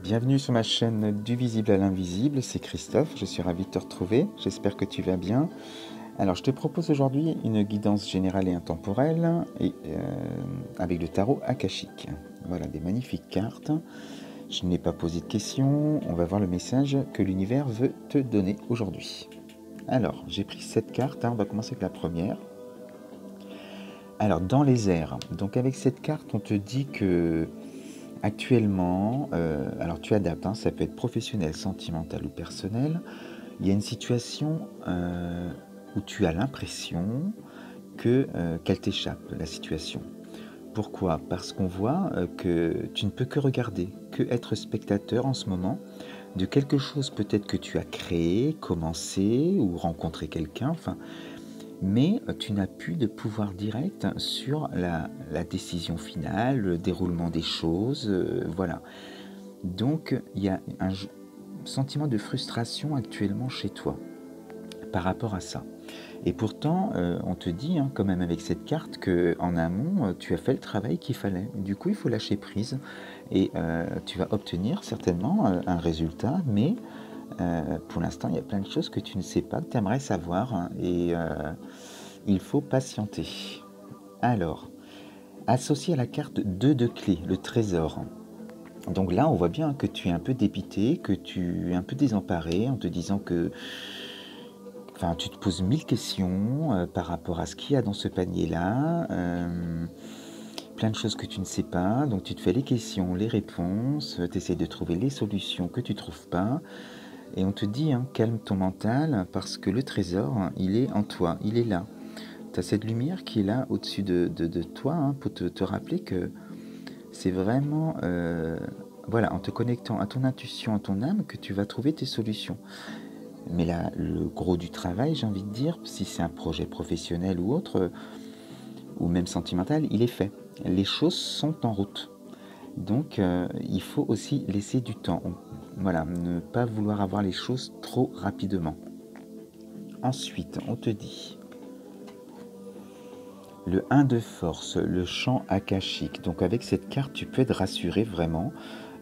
Bienvenue sur ma chaîne du visible à l'invisible, c'est Christophe, je suis ravi de te retrouver, j'espère que tu vas bien. Alors je te propose aujourd'hui une guidance générale et intemporelle avec le tarot akashique. Voilà des magnifiques cartes, je n'ai pas posé de questions, on va voir le message que l'univers veut te donner aujourd'hui. Alors j'ai pris 7 cartes, on va commencer avec la première. Alors dans les airs, donc avec cette carte on te dit que actuellement, alors tu adaptes, ça peut être professionnel, sentimental ou personnel. Il y a une situation où tu as l'impression qu'elle t'échappe, la situation. Pourquoi? Parce qu'on voit que tu ne peux que regarder, que être spectateur en ce moment de quelque chose peut-être que tu as créé, commencé ou rencontré quelqu'un, enfin, mais tu n'as plus de pouvoir direct sur la décision finale, le déroulement des choses, voilà. Donc il y a un sentiment de frustration actuellement chez toi par rapport à ça. Et pourtant, on te dit, quand même avec cette carte, qu'en amont, tu as fait le travail qu'il fallait. Du coup, il faut lâcher prise et tu vas obtenir certainement un résultat, mais pour l'instant, il y a plein de choses que tu ne sais pas, que tu aimerais savoir, et il faut patienter. Alors, associé à la carte 2 de clé, le trésor. Donc là, on voit bien que tu es un peu dépité, que tu es un peu désemparé en te disant que enfin, tu te poses 1000 questions par rapport à ce qu'il y a dans ce panier-là, plein de choses que tu ne sais pas, donc tu te fais les questions, les réponses, tu essaies de trouver les solutions que tu ne trouves pas, et on te dit, calme ton mental, parce que le trésor, il est en toi, il est là. Tu as cette lumière qui est là au-dessus de toi, pour te rappeler que c'est vraiment, voilà, en te connectant à ton intuition, à ton âme, que tu vas trouver tes solutions. Mais là, le gros du travail, j'ai envie de dire, si c'est un projet professionnel ou autre, ou même sentimental, il est fait. Les choses sont en route. Donc, il faut aussi laisser du temps. Voilà, ne pas vouloir avoir les choses trop rapidement. Ensuite, on te dit le 1 de force, le champ akashique. Donc, avec cette carte, tu peux être rassuré vraiment.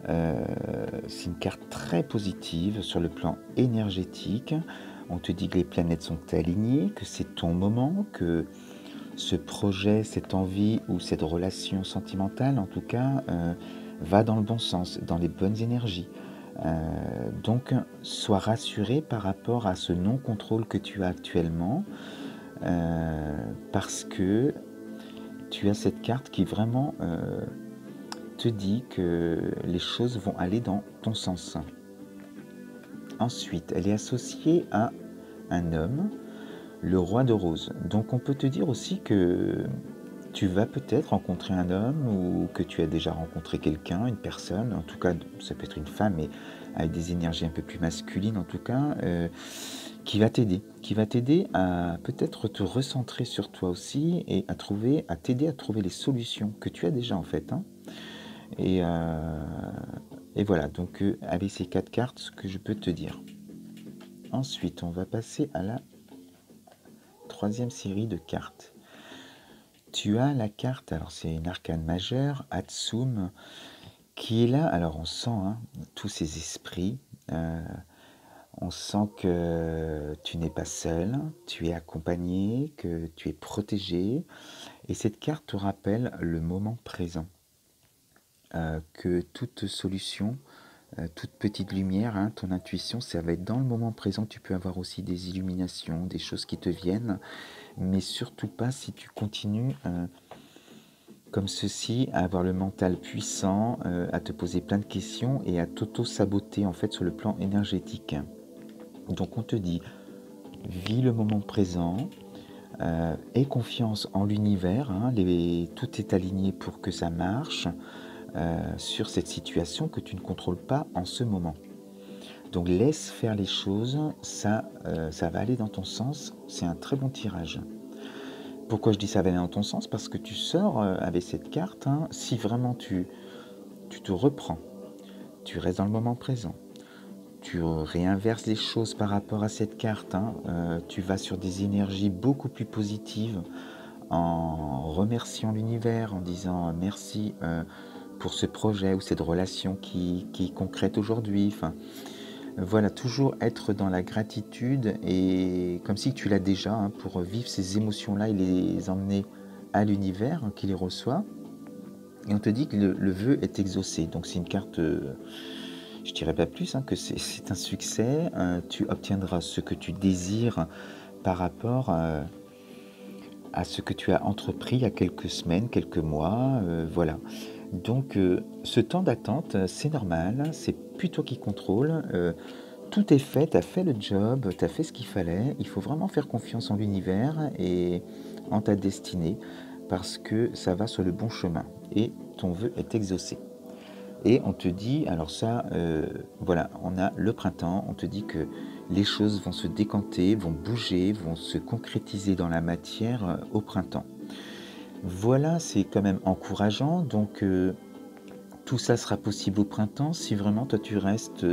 C'est une carte très positive sur le plan énergétique. On te dit que les planètes sont alignées, que c'est ton moment, que ce projet, cette envie ou cette relation sentimentale, en tout cas, va dans le bon sens, dans les bonnes énergies. Donc, sois rassuré par rapport à ce non-contrôle que tu as actuellement, parce que tu as cette carte qui vraiment te dit que les choses vont aller dans ton sens. Ensuite, elle est associée à un homme, le roi de rose. Donc on peut te dire aussi que tu vas peut-être rencontrer un homme ou que tu as déjà rencontré quelqu'un, une personne, en tout cas ça peut être une femme, mais avec des énergies un peu plus masculines en tout cas, qui va t'aider à peut-être te recentrer sur toi aussi et à t'aider à trouver les solutions que tu as déjà en fait. Et, euh, et voilà, donc avec ces 4 cartes, ce que je peux te dire. Ensuite, on va passer à la troisième série de cartes. Tu as la carte, alors c'est une arcane majeure, Hatsum, qui est là. Alors on sent tous ces esprits. On sent que tu n'es pas seul, tu es accompagné, que tu es protégé. Et cette carte te rappelle le moment présent. Que toute solution, toute petite lumière, ton intuition, ça va être dans le moment présent. Tu peux avoir aussi des illuminations, des choses qui te viennent, mais surtout pas si tu continues comme ceci, à avoir le mental puissant, à te poser plein de questions et à t'auto-saboter en fait sur le plan énergétique. Donc on te dit, vis le moment présent, aie confiance en l'univers, tout est aligné pour que ça marche sur cette situation que tu ne contrôles pas en ce moment. Donc laisse faire les choses, ça va aller dans ton sens, c'est un très bon tirage. Pourquoi je dis ça va aller dans ton sens? Parce que tu sors avec cette carte, si vraiment tu te reprends, tu restes dans le moment présent, tu réinverses les choses par rapport à cette carte, tu vas sur des énergies beaucoup plus positives en remerciant l'univers, en disant merci pour ce projet ou cette relation qui est concrète aujourd'hui. Enfin, voilà, toujours être dans la gratitude et comme si tu l'as déjà, hein, pour vivre ces émotions-là et les emmener à l'univers, hein, qui les reçoit. Et on te dit que le vœu est exaucé. Donc c'est une carte, je dirais pas plus, hein, que c'est un succès. Tu obtiendras ce que tu désires par rapport à ce que tu as entrepris il y a quelques semaines, quelques mois, voilà. Donc ce temps d'attente, c'est normal, c'est plus toi qui contrôle, tout est fait, tu as fait le job, tu as fait ce qu'il fallait. Il faut vraiment faire confiance en l'univers et en ta destinée parce que ça va sur le bon chemin et ton vœu est exaucé. Et on te dit, alors ça, voilà, on a le printemps, on te dit que les choses vont se décanter, vont bouger, vont se concrétiser dans la matière au printemps. Voilà, c'est quand même encourageant. Donc, tout ça sera possible au printemps si vraiment toi tu restes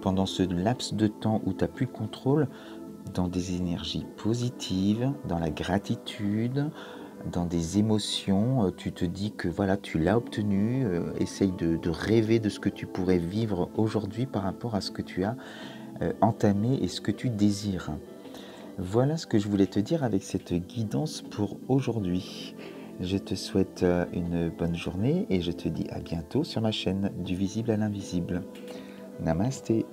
pendant ce laps de temps où tu n'as plus le contrôle dans des énergies positives, dans la gratitude, dans des émotions, tu te dis que voilà, tu l'as obtenu, essaye de rêver de ce que tu pourrais vivre aujourd'hui par rapport à ce que tu as entamé et ce que tu désires. Voilà ce que je voulais te dire avec cette guidance pour aujourd'hui. Je te souhaite une bonne journée et je te dis à bientôt sur ma chaîne du visible à l'invisible. Namasté.